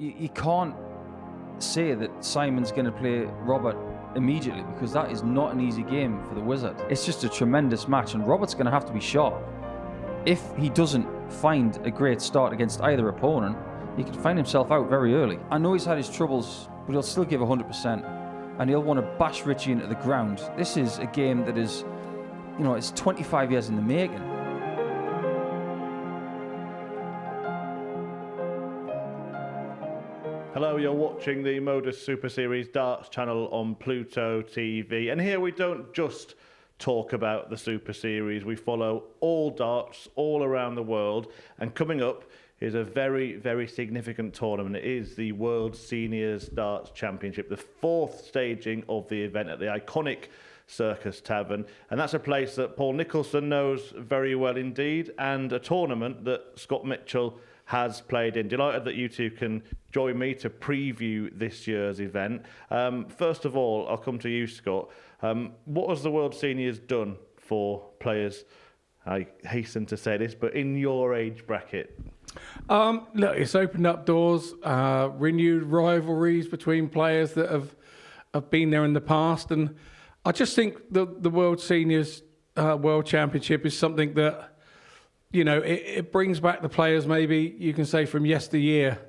you can't say that Simon's going to play Robert immediately, because that is not an easy game for the Wizard. It's just a tremendous match, and Robert's going to have to be sharp. If he doesn't find a great start against either opponent, he could find himself out very early. I know he's had his troubles, but he'll still give 100%, and he'll want to bash Richie into the ground. This is a game that is, it's 25 years in the making. Hello, you're watching the MODUS Super Series darts channel on Pluto TV, and here we don't just talk about the Super Series, we follow all darts all around the world, and coming up is a very, very significant tournament. It is the World Seniors Darts Championship, the fourth staging of the event at the iconic Circus Tavern, and that's a place that Paul Nicholson knows very well indeed, and a tournament that Scott Mitchell has played in. Delighted that you two can join me to preview this year's event. First of all, I'll come to you, Scott. What has the World Seniors done for players, I hasten to say this, but in your age bracket? Look, it's opened up doors, renewed rivalries between players that have been there in the past, and I just think the World Seniors World Championship is something that, it brings back the players, maybe you can say, from yesteryear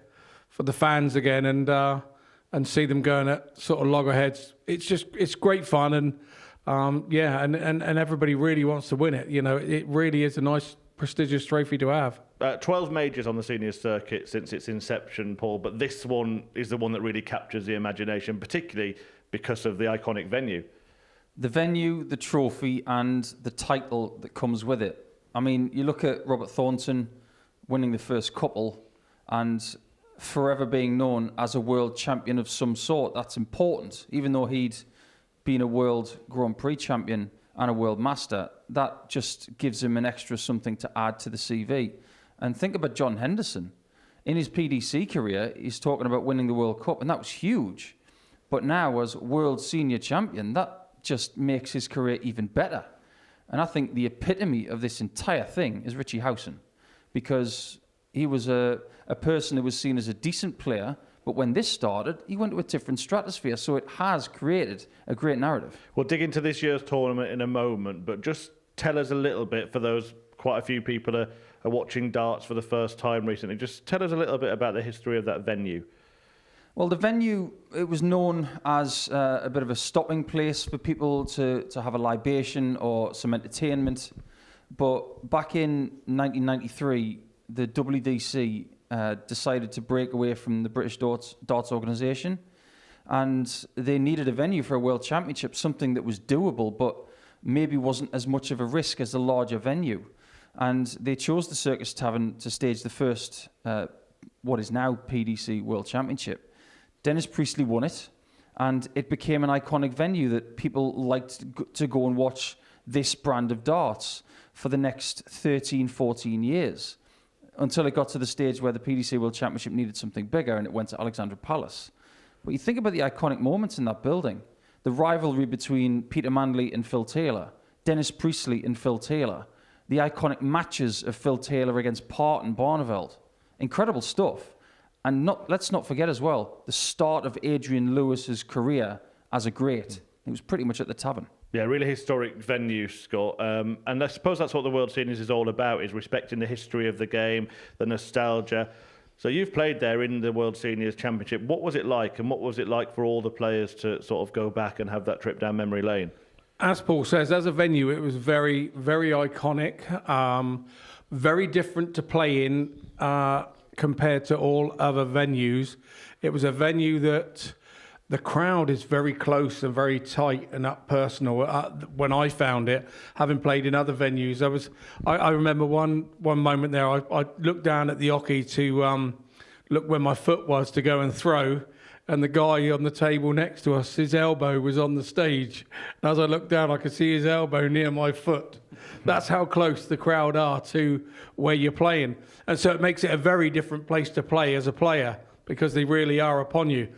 for the fans again, and see them going at sort of loggerheads. It's great fun, and and everybody really wants to win it. It really is a nice, prestigious trophy to have. 12 majors on the seniors circuit since its inception, Paul, but this one is the one that really captures the imagination, particularly because of the iconic venue. The venue, the trophy, and the title that comes with it. I mean, you look at Robert Thornton winning the first couple and forever being known as a world champion of some sort. That's important. Even though he'd been a world Grand Prix champion and a world master, that just gives him an extra something to add to the CV. And think about John Henderson. In his PDC career, he's talking about winning the World Cup, and that was huge. But now, as world senior champion, that just makes his career even better. And I think the epitome of this entire thing is Richie Howson, because he was a person who was seen as a decent player, but when this started, he went to a different stratosphere. So it has created a great narrative. We'll dig into this year's tournament in a moment, but just tell us a little bit, for those, quite a few people are watching darts for the first time recently, just tell us a little bit about the history of that venue. Well, the venue, it was known as a bit of a stopping place for people to have a libation or some entertainment. But back in 1993, the WDC decided to break away from the British Darts Organisation, and they needed a venue for a World Championship, something that was doable, but maybe wasn't as much of a risk as the larger venue. And they chose the Circus Tavern to stage the first, what is now PDC World Championship. Dennis Priestley won it, and it became an iconic venue that people liked to go and watch this brand of darts for the next 13, 14 years, until it got to the stage where the PDC World Championship needed something bigger, and it went to Alexandra Palace. But you think about the iconic moments in that building, the rivalry between Peter Manley and Phil Taylor, Dennis Priestley and Phil Taylor, the iconic matches of Phil Taylor against Part and Barneveld. Incredible stuff. And let's not forget as well, the start of Adrian Lewis's career as a great. It was pretty much at the Tavern. Yeah, really historic venue, Scott. And I suppose that's what the World Seniors is all about, is respecting the history of the game, the nostalgia. So you've played there in the World Seniors Championship. What was it like, and what was it like for all the players to sort of go back and have that trip down memory lane? As Paul says, as a venue, it was very, very iconic, very different to play in compared to all other venues. It was a venue that the crowd is very close and very tight and up personal. When I found it, having played in other venues, I remember one moment there. I looked down at the hockey to look where my foot was to go and throw, and the guy on the table next to us, his elbow was on the stage. And as I looked down, I could see his elbow near my foot. That's how close the crowd are to where you're playing. And so it makes it a very different place to play as a player, because they really are upon you.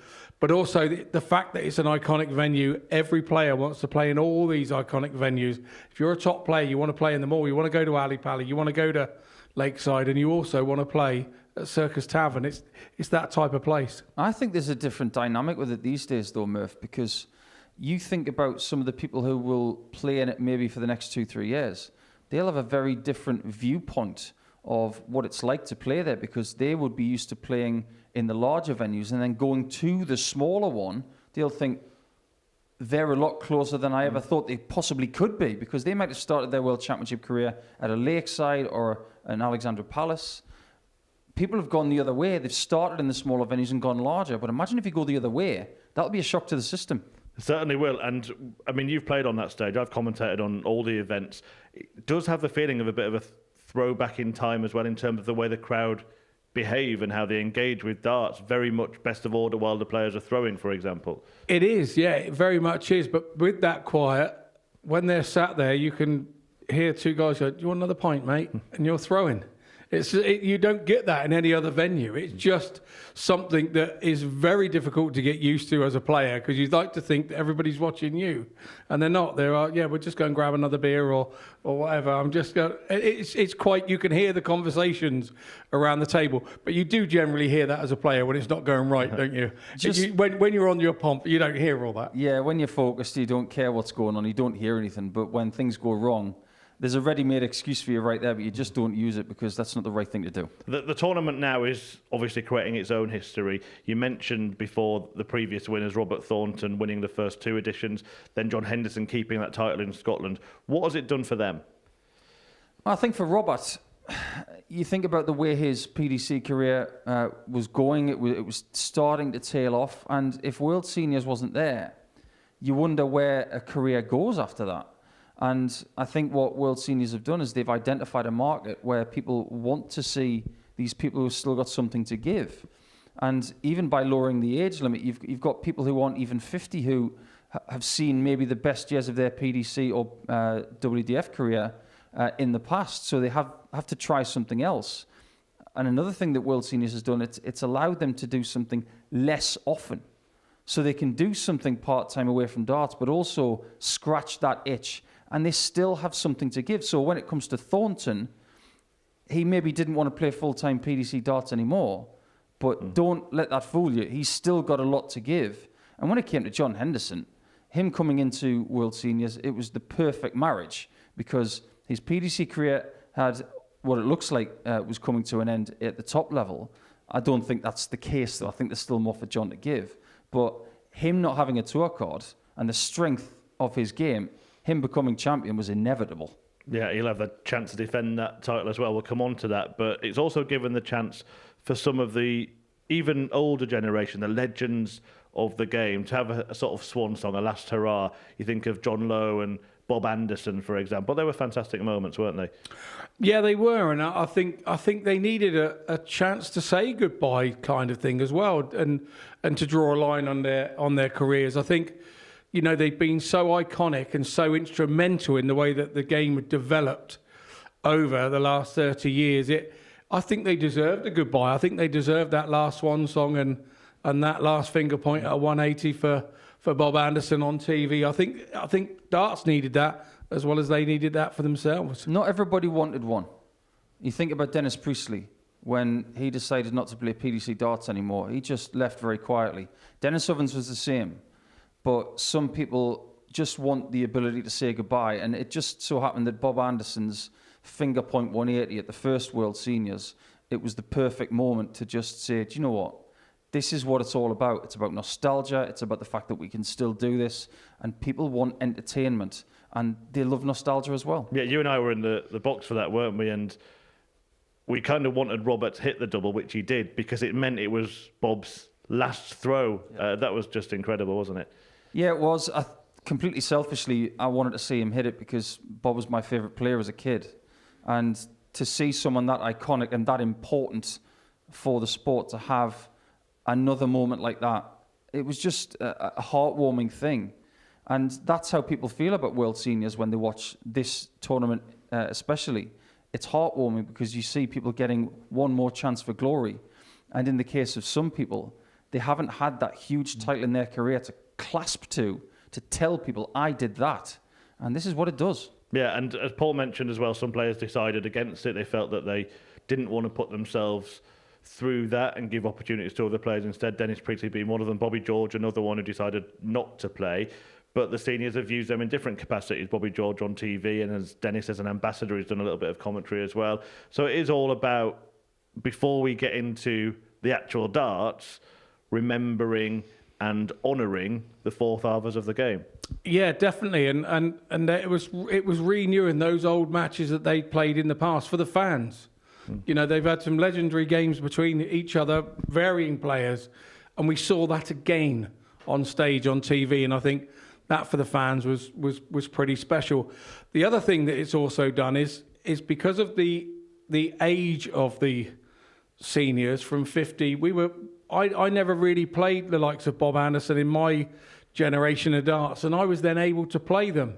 But also the fact that it's an iconic venue, every player wants to play in all these iconic venues. If you're a top player, you want to play in them all. You want to go to Ali Pali, you want to go to Lakeside, and you also want to play at Circus Tavern. It's that type of place. I think there's a different dynamic with it these days, though, Murph, because you think about some of the people who will play in it maybe for the next 2-3 years. They'll have a very different viewpoint of what it's like to play there, because they would be used to playing in the larger venues, and then going to the smaller one, they'll think they're a lot closer than I ever thought they possibly could be, because they might have started their World Championship career at a Lakeside or an Alexandra Palace. People have gone the other way. They've started in the smaller venues and gone larger. But imagine if you go the other way. That'll be a shock to the system. It certainly will. And, I mean, you've played on that stage. I've commentated on all the events. It does have the feeling of a bit of a throwback in time as well, in terms of the way the crowd behave and how they engage with darts. Very much best of order while the players are throwing, for example. It is, yeah, it very much is. But with that quiet, when they're sat there, you can hear two guys go, "Do you want another pint, mate?" And you're throwing. You don't get that in any other venue. It's just something that is very difficult to get used to as a player, because you'd like to think that everybody's watching you, and they're not. We'll just go and grab another beer or whatever. I'm just going. It's quite. You can hear the conversations around the table, but you do generally hear that as a player when it's not going right, don't you? When you're on your pump, you don't hear all that. Yeah, when you're focused, you don't care what's going on. You don't hear anything. But when things go wrong, there's a ready-made excuse for you right there, but you just don't use it because that's not the right thing to do. The tournament now is obviously creating its own history. You mentioned before the previous winners, Robert Thornton winning the first 2 editions, then John Henderson keeping that title in Scotland. What has it done for them? I think for Robert, you think about the way his PDC career was going. It was starting to tail off, and if World Seniors wasn't there, you wonder where a career goes after that. And I think what World Seniors have done is they've identified a market where people want to see these people who've still got something to give. And even by lowering the age limit, you've got people who aren't even 50 who have seen maybe the best years of their PDC or WDF career in the past. So they have to try something else. And another thing that World Seniors has done, it's allowed them to do something less often. So they can do something part-time away from darts, but also scratch that itch. And they still have something to give. So when it comes to Thornton, he maybe didn't want to play full-time PDC darts anymore, but don't let that fool you. He's still got a lot to give. And when it came to John Henderson, him coming into World Seniors, it was the perfect marriage, because his PDC career had what it looks like was coming to an end at the top level. I don't think that's the case, though. I think there's still more for John to give. But him not having a tour card and the strength of his game, him becoming champion, was inevitable. Yeah, he'll have the chance to defend that title as well. We'll come on to that. But it's also given the chance for some of the even older generation, the legends of the game, to have a sort of swan song, a last hurrah. You think of John Lowe and Bob Anderson, for example. They were fantastic moments, weren't they? Yeah, they were. And I think they needed a chance to say goodbye, kind of thing as well, and to draw a line on their careers. I think, you know, they've been so iconic and so instrumental in the way that the game had developed over the last 30 years. I think they deserved a goodbye. I think they deserved that last swan song and that last finger point at 180 for Bob Anderson on TV. I think darts needed that as well as they needed that for themselves. Not everybody wanted one. You think about Dennis Priestley. When he decided not to play PDC darts anymore, he just left very quietly. Dennis Ovens was the same. But some people just want the ability to say goodbye. And it just so happened that Bob Anderson's finger point 180 at the first World Seniors, it was the perfect moment to just say, do you know what? This is what it's all about. It's about nostalgia. It's about the fact that we can still do this. And people want entertainment. And they love nostalgia as well. Yeah, you and I were in the box for that, weren't we? And we kind of wanted Robert to hit the double, which he did, because it meant it was Bob's last throw. Yeah. That was just incredible, wasn't it? Yeah, it was. Completely selfishly, I wanted to see him hit it because Bob was my favourite player as a kid. And to see someone that iconic and that important for the sport to have another moment like that, it was just a heartwarming thing. And that's how people feel about World Seniors when they watch this tournament especially. It's heartwarming because you see people getting one more chance for glory. And in the case of some people, they haven't had that huge title in their career to clasp to tell people, I did that. And this is what it does. Yeah, and as Paul mentioned as well, some players decided against it. They felt that they didn't want to put themselves through that and give opportunities to other players instead. Dennis Priestley being one of them, Bobby George another one who decided not to play. But the seniors have used them in different capacities. Bobby George on TV, and as Dennis as an ambassador, he's done a little bit of commentary as well. So it is all about, before we get into the actual darts, remembering and honouring the forefathers of the game. Yeah, definitely, and it was renewing those old matches that they played in the past for the fans. You know, they've had some legendary games between each other, varying players, and we saw that again on stage on TV. And I think that for the fans was pretty special. The other thing that it's also done is because of the age of the seniors from 50. I never really played the likes of Bob Anderson in my generation of darts, and I was then able to play them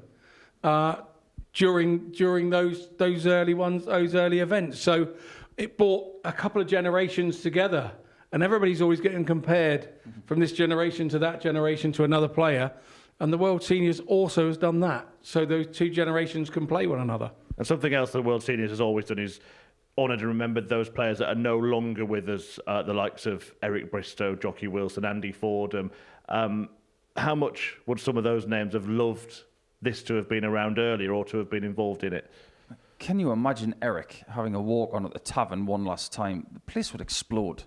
during those early ones, those early events. So it brought a couple of generations together, and everybody's always getting compared from this generation to that generation to another player. And the World Seniors also has done that, so those two generations can play one another. And something else the World Seniors has always done is honoured and remembered those players that are no longer with us, the likes of Eric Bristow, Jockey Wilson, Andy Fordham. How much would some of those names have loved this to have been around earlier or to have been involved in it? Can you imagine Eric having a walk on at the tavern one last time? The place would explode.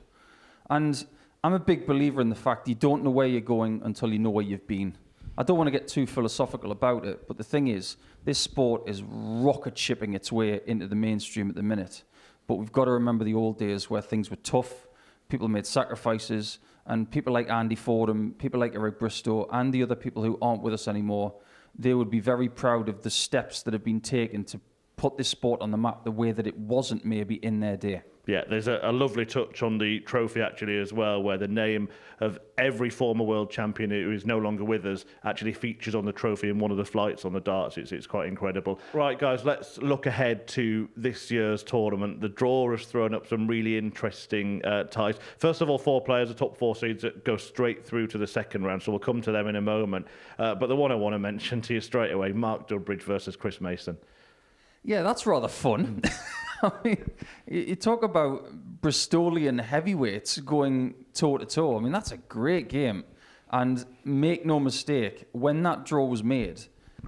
And I'm a big believer in the fact you don't know where you're going until you know where you've been. I don't want to get too philosophical about it, but the thing is, this sport is rocket shipping its way into the mainstream at the minute. But we've got to remember the old days where things were tough, people made sacrifices, and people like Andy Fordham, people like Eric Bristow, and the other people who aren't with us anymore, they would be very proud of the steps that have been taken to put this sport on the map the way that it wasn't maybe in their day. Yeah, there's a lovely touch on the trophy actually as well, where the name of every former world champion who is no longer with us actually features on the trophy in one of the flights on the darts. It's quite incredible. Right, guys, let's look ahead to this year's tournament. The draw has thrown up some really interesting ties. First of all, 4 players, the top 4 seeds that go straight through to the second round, so we'll come to them in a moment. But the one I want to mention to you straight away, Mark Dudbridge versus Chris Mason. Yeah, that's rather fun. I mean, you talk about Bristolian heavyweights going toe-to-toe. I mean, that's a great game. And make no mistake, when that draw was made,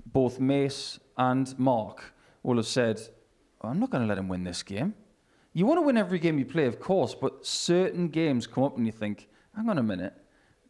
both Mace and Mark will have said, I'm not going to let him win this game. You want to win every game you play, of course, but certain games come up and you think, hang on a minute,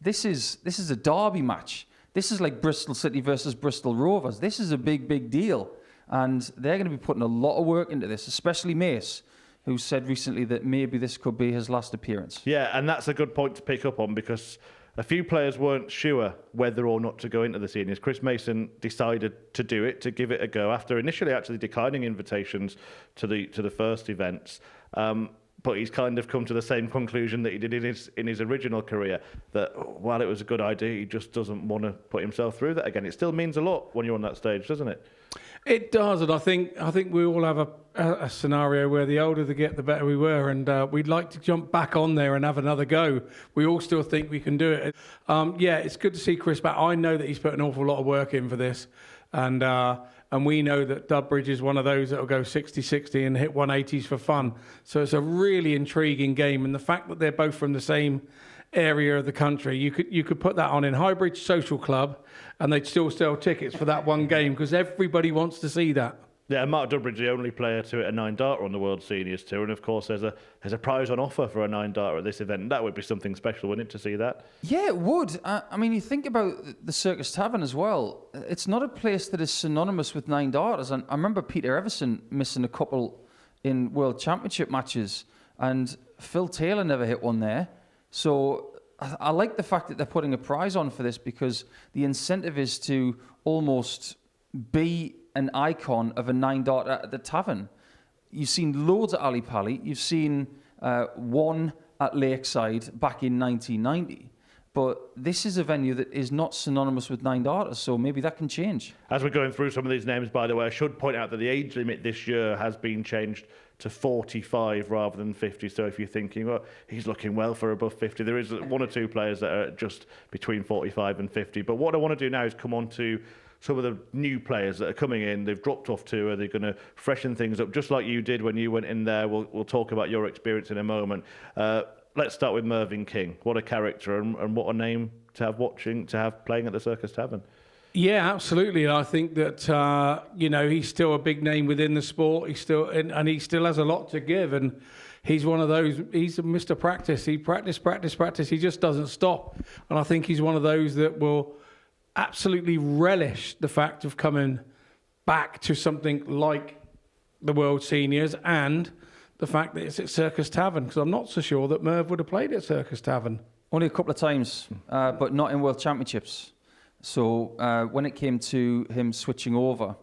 this is a derby match. This is like Bristol City versus Bristol Rovers. This is a big, big deal. And they're going to be putting a lot of work into this, especially Mace, who said recently that maybe this could be his last appearance. Yeah, and that's a good point to pick up on, because a few players weren't sure whether or not to go into the seniors. Chris Mason decided to do it, to give it a go, after initially actually declining invitations to the first events. But he's kind of come to the same conclusion that he did in his original career, that while it was a good idea, he just doesn't want to put himself through that again. It still means a lot when you're on that stage, doesn't it? It does, and I think we all have a scenario where the older they get, the better we were, and we'd like to jump back on there and have another go. We all still think we can do it. Yeah, it's good to see Chris back. I know that he's put an awful lot of work in for this, and we know that Dudbridge is one of those that will go 60-60 and hit 180s for fun. So it's a really intriguing game, and the fact that they're both from the same area of the country, you could put that on in Highbridge Social Club and they'd still sell tickets for that one game because everybody wants to see that. Yeah, Mark Dudbridge, the only player to hit a 9-darter on the World Seniors Tour, and of course there's a prize on offer for a 9-darter at this event. That would be something special, wouldn't it, to see that? Yeah, it would. I mean, you think about the Circus Tavern as well. It's not a place that is synonymous with 9-darters. And I remember Peter Everson missing a couple in World Championship matches, and Phil Taylor never hit one there. So I like the fact that they're putting a prize on for this, because the incentive is to almost be an icon of a 9-darter at the tavern. You've seen loads at Ali Pali. You've seen one at Lakeside back in 1990. But this is a venue that is not synonymous with 9-darters, so maybe that can change. As we're going through some of these names, by the way, I should point out that the age limit this year has been changed to 45 rather than 50. So if you're thinking, well, he's looking well for above 50, there is 1 or 2 players that are just between 45 and 50. But what I want to do now is come on to some of the new players that are coming in. They've dropped off tour. They're going to freshen things up, just like you did when you went in there. We'll talk about your experience in a moment. Let's start with Mervyn King. What a character and what a name to have playing at the Circus Tavern. Yeah, absolutely. And I think that he's still a big name within the sport. He still has a lot to give, and he's one of those. He's a Mr. Practice. He practice. He just doesn't stop. And I think he's one of those that will absolutely relish the fact of coming back to something like the World Seniors and the fact that it's at Circus Tavern, because I'm not so sure that Merv would have played at Circus Tavern. Only a couple of times, but not in World Championships. So when it came to him switching over,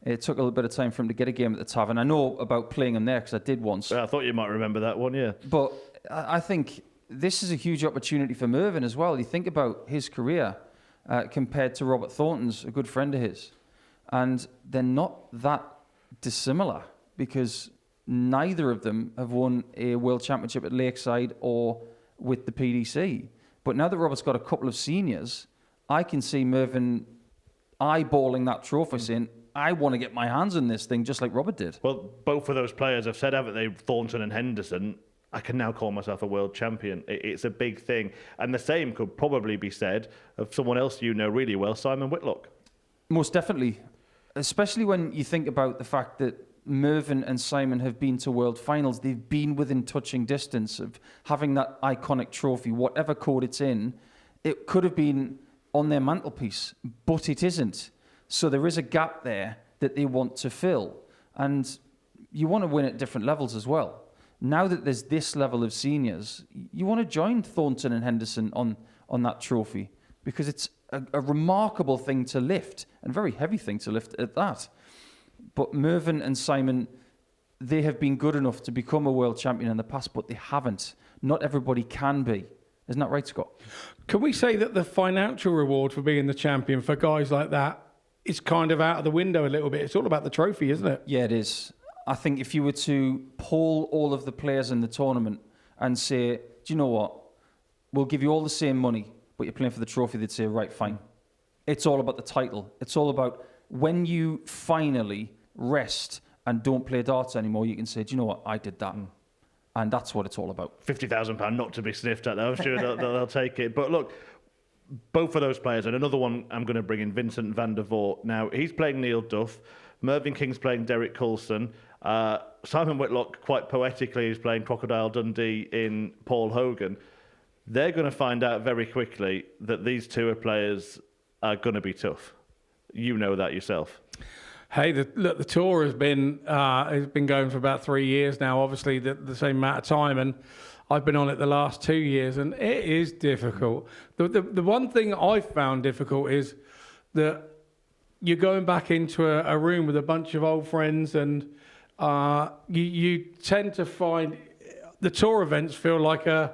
it took a little bit of time for him to get a game at the Tavern. I know about playing him there because I did once. I thought you might remember that one, yeah. But I think this is a huge opportunity for Mervyn as well. You think about his career compared to Robert Thornton's, a good friend of his. And they're not that dissimilar because neither of them have won a World Championship at Lakeside or with the PDC. But now that Robert's got a couple of seniors, I can see Mervyn eyeballing that trophy saying, I want to get my hands on this thing just like Robert did. Well, both of those players have said, haven't they, Thornton and Henderson, I can now call myself a world champion. It's a big thing. And the same could probably be said of someone else you know really well, Simon Whitlock. Most definitely. Especially when you think about the fact that Mervyn and Simon have been to world finals. They've been within touching distance of having that iconic trophy, whatever code it's in. It could have been on their mantelpiece, but it isn't. So there is a gap there that they want to fill. And you want to win at different levels as well. Now that there's this level of seniors, you want to join Thornton and Henderson on that trophy because it's a remarkable thing to lift and very heavy thing to lift at that. But Mervyn and Simon, they have been good enough to become a world champion in the past, but they haven't. Not everybody can be. Isn't that right, Scott? Can we say that the financial reward for being the champion for guys like that is kind of out of the window a little bit? It's all about the trophy, isn't it? Yeah, it is. I think if you were to poll all of the players in the tournament and say, do you know what? We'll give you all the same money, but you're playing for the trophy, they'd say, right, fine. It's all about the title. It's all about when you finally rest and don't play darts anymore, you can say, do you know what? I did that. And that's what it's all about. £50,000 not to be sniffed at, though. I'm sure they'll take it. But look, both of those players, and another one I'm going to bring in, Vincent van der Voort. Now, he's playing Neil Duff. Mervyn King's playing Derek Coulson. Simon Whitlock, quite poetically, is playing Crocodile Dundee in Paul Hogan. They're going to find out very quickly that these two players are going to be tough. You know that yourself. Hey, the tour has been going for about 3 years now, obviously the same amount of time, and I've been on it the last 2 years, and it is difficult. The one thing I've found difficult is that you're going back into a room with a bunch of old friends, and you tend to find the tour events feel like a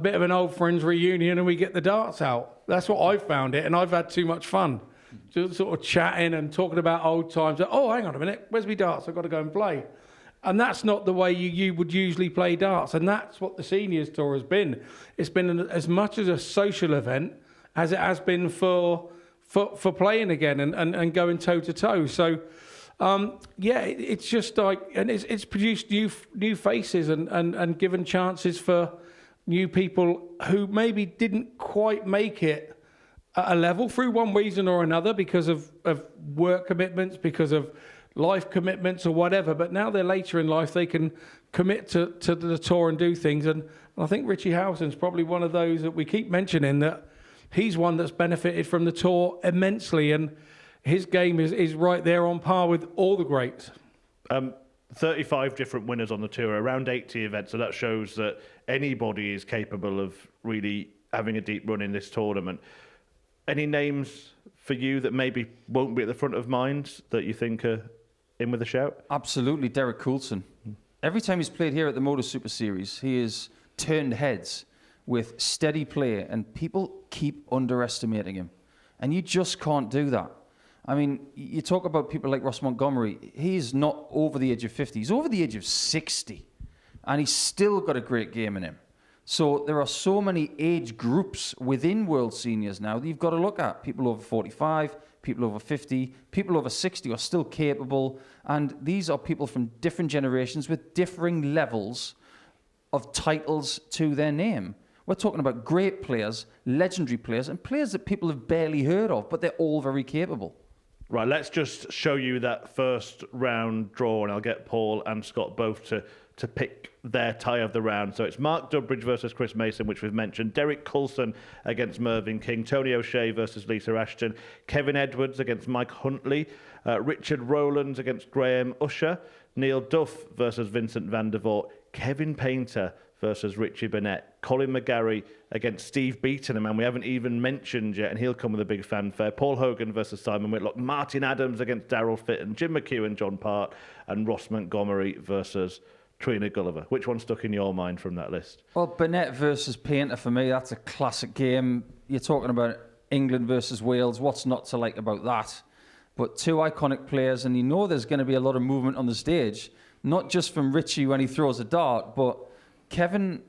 bit of an old friends reunion, and we get the darts out. That's what I've found it, and I've had too much fun. Just sort of chatting and talking about old times. Oh, hang on a minute, where's my darts? I've got to go and play. And that's not the way you would usually play darts. And that's what the Seniors Tour has been. It's been as much as a social event as it has been for playing again and going toe-to-toe. So, it's just like, and it's produced new faces and given chances for new people who maybe didn't quite make it at a level through one reason or another because of work commitments, because of life commitments or whatever. But now they're later in life, they can commit to the tour and do things. And I think Richie Howson's probably one of those that we keep mentioning, that he's one that's benefited from the tour immensely. And his game is right there on par with all the greats. 35 different winners on the tour, around 80 events. So that shows that anybody is capable of really having a deep run in this tournament. Any names for you that maybe won't be at the front of mind that you think are in with a shout? Absolutely, Derek Coulson. Every time he's played here at the MODUS Super Series, he has turned heads with steady play, and people keep underestimating him. And you just can't do that. I mean, you talk about people like Ross Montgomery. He's not over the age of 50. He's over the age of 60. And he's still got a great game in him. So there are so many age groups within World Seniors now that you've got to look at. People over 45, people over 50, people over 60 are still capable. And these are people from different generations with differing levels of titles to their name. We're talking about great players, legendary players, and players that people have barely heard of, but they're all very capable. Right, let's just show you that first round draw, and I'll get Paul and Scott both to pick their tie of the round. So it's Mark Durbridge versus Chris Mason, which we've mentioned. Derek Coulson against Mervyn King. Tony O'Shea versus Lisa Ashton. Kevin Edwards against Mike Huntley. Richard Rowlands against Graham Usher. Neil Duff versus Vincent van der Voort. Kevin Painter versus Richie Burnett. Colin McGarry against Steve Beaton, a man we haven't even mentioned yet, and he'll come with a big fanfare. Paul Hogan versus Simon Whitlock. Martin Adams against Daryl Fitton. Jim McHugh and John Part. And Ross Montgomery versus Trina Gulliver. Which one stuck in your mind from that list? Well, Burnett versus Painter, for me, that's a classic game. You're talking about England versus Wales. What's not to like about that? But two iconic players, and you know there's going to be a lot of movement on the stage, not just from Richie when he throws a dart, but Kevin,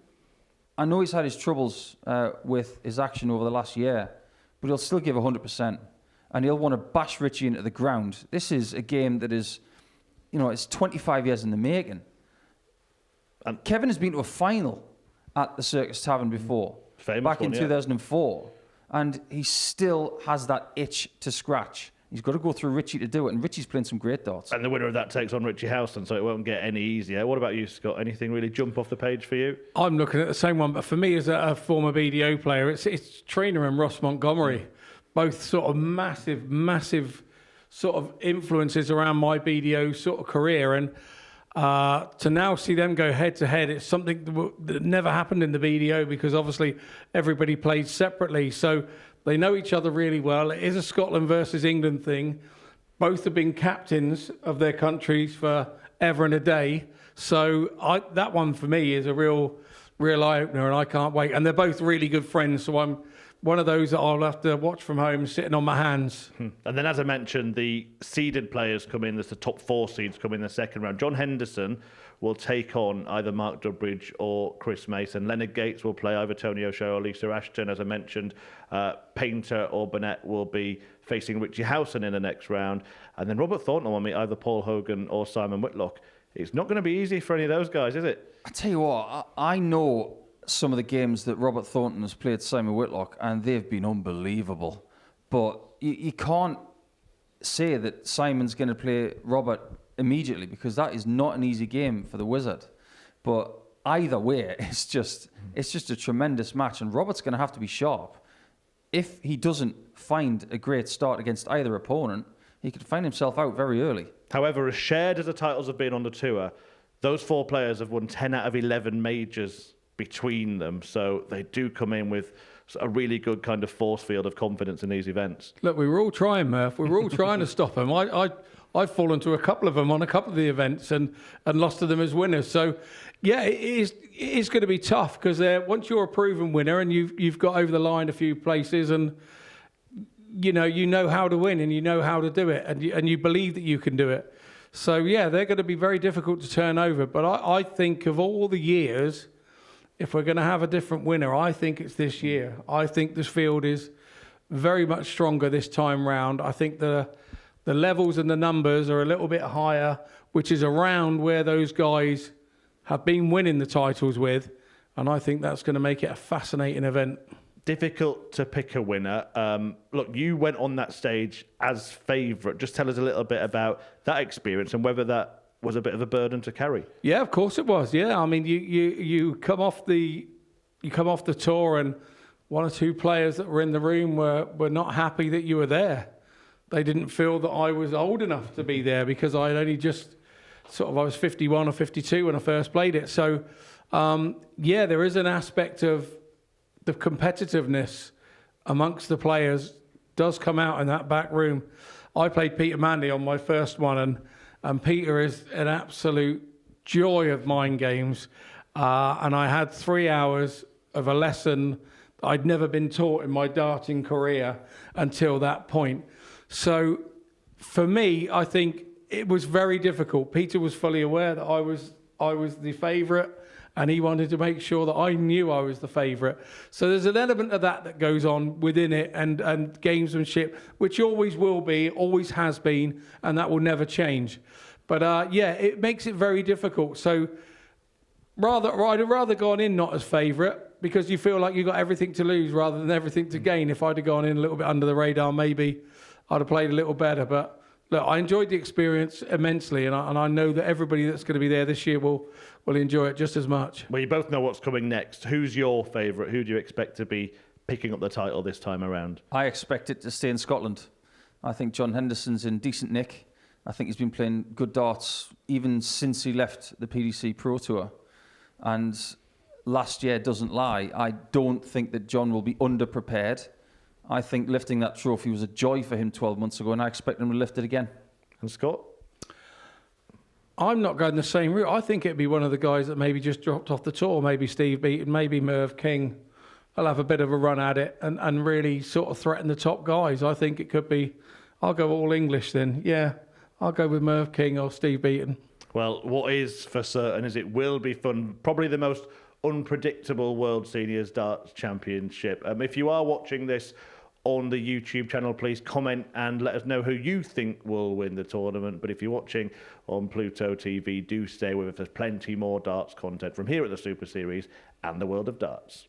I know he's had his troubles with his action over the last year, but he'll still give 100%, and he'll want to bash Richie into the ground. This is a game that is, it's 25 years in the making. And Kevin has been to a final at the Circus Tavern before, back in 2004, and he still has that itch to scratch. He's got to go through Richie to do it, and Richie's playing some great darts. And the winner of that takes on Richie Houston, so it won't get any easier. What about you, Scott? Anything really jump off the page for you? I'm looking at the same one, but for me as a former BDO player, it's Trina and Ross Montgomery, both sort of massive sort of influences around my BDO sort of career, and to now see them go head to head, it's something that never happened in the BDO because obviously everybody played separately. So they know each other really well. It is a Scotland versus England thing. Both have been captains of their countries for ever and a day. So that one for me is a real eye-opener, and I can't wait. And they're both really good friends, so I'm one of those that I'll have to watch from home sitting on my hands. And then, as I mentioned, the seeded players come in. There's the top 4 seeds come in the second round. John Henderson will take on either Mark Durbridge or Chris Mason. Leonard Gates will play either Tony O'Shea or Lisa Ashton. As I mentioned, Painter or Burnett will be facing Richie Howson in the next round. And then Robert Thornton will meet either Paul Hogan or Simon Whitlock. It's not going to be easy for any of those guys, is it? I tell you what, I know some of the games that Robert Thornton has played Simon Whitlock, and they've been unbelievable. But you can't say that Simon's going to play Robert immediately, because that is not an easy game for the Wizard. But either way, it's just a tremendous match, and Robert's going to have to be sharp. If he doesn't find a great start against either opponent, he could find himself out very early. However, as shared as the titles have been on the tour, those 4 players have won 10 out of 11 majors between them, so they do come in with a really good kind of force field of confidence in these events. Look, we were all trying, Murph. We were all trying to stop them. I've fallen to a couple of them on a couple of the events and lost to them as winners. So, yeah, it is going to be tough because once you're a proven winner and you've got over the line a few places and you know how to win and you know how to do it and you believe that you can do it. So, yeah, they're going to be very difficult to turn over. But I think of all the years, if we're going to have a different winner, I think it's this year. I think this field is very much stronger this time round. I think the levels and the numbers are a little bit higher, which is around where those guys have been winning the titles with. And I think that's going to make it a fascinating event. Difficult to pick a winner. Look, you went on that stage as favourite. Just tell us a little bit about that experience and whether that was a bit of a burden to carry. Yeah, of course it was. Yeah, I mean, you come off the tour, and 1 or 2 players that were in the room were not happy that you were there. They didn't feel that I was old enough to be there because I'd only just I was 51 or 52 when I first played it. So, yeah, there is an aspect of the competitiveness amongst the players does come out in that back room. I played Peter Manley on my first one, and Peter is an absolute joy of mind games. And I had 3 hours of a lesson I'd never been taught in my darting career until that point. So for me, I think it was very difficult. Peter was fully aware that I was the favourite, and he wanted to make sure that I knew I was the favourite. So there's an element of that goes on within it, and gamesmanship, which always will be, always has been, and that will never change. But yeah, it makes it very difficult. So I'd have rather gone in not as favourite, because you feel like you've got everything to lose rather than everything to gain. If I'd have gone in a little bit under the radar, maybe I'd have played a little better. But look, I enjoyed the experience immensely, and I know that everybody that's going to be there this year will enjoy it just as much. Well, you both know what's coming next. Who's your favourite? Who do you expect to be picking up the title this time around? I expect it to stay in Scotland. I think John Henderson's in decent nick. I think he's been playing good darts even since he left the PDC Pro Tour. And last year doesn't lie. I don't think that John will be underprepared. I think lifting that trophy was a joy for him 12 months ago, and I expect him to lift it again. And Scott? I'm not going the same route. I think it'd be one of the guys that maybe just dropped off the tour, maybe Steve Beaton, maybe Merv King. I'll have a bit of a run at it and really sort of threaten the top guys. I think it could be, I'll go all English then. Yeah, I'll go with Merv King or Steve Beaton. Well, what is for certain is it will be fun. Probably the most unpredictable World Seniors Darts Championship. If you are watching this on the YouTube channel, please comment and let us know who you think will win the tournament. But if you're watching on Pluto TV, do stay with us. There's plenty more darts content from here at the Super Series and the world of darts.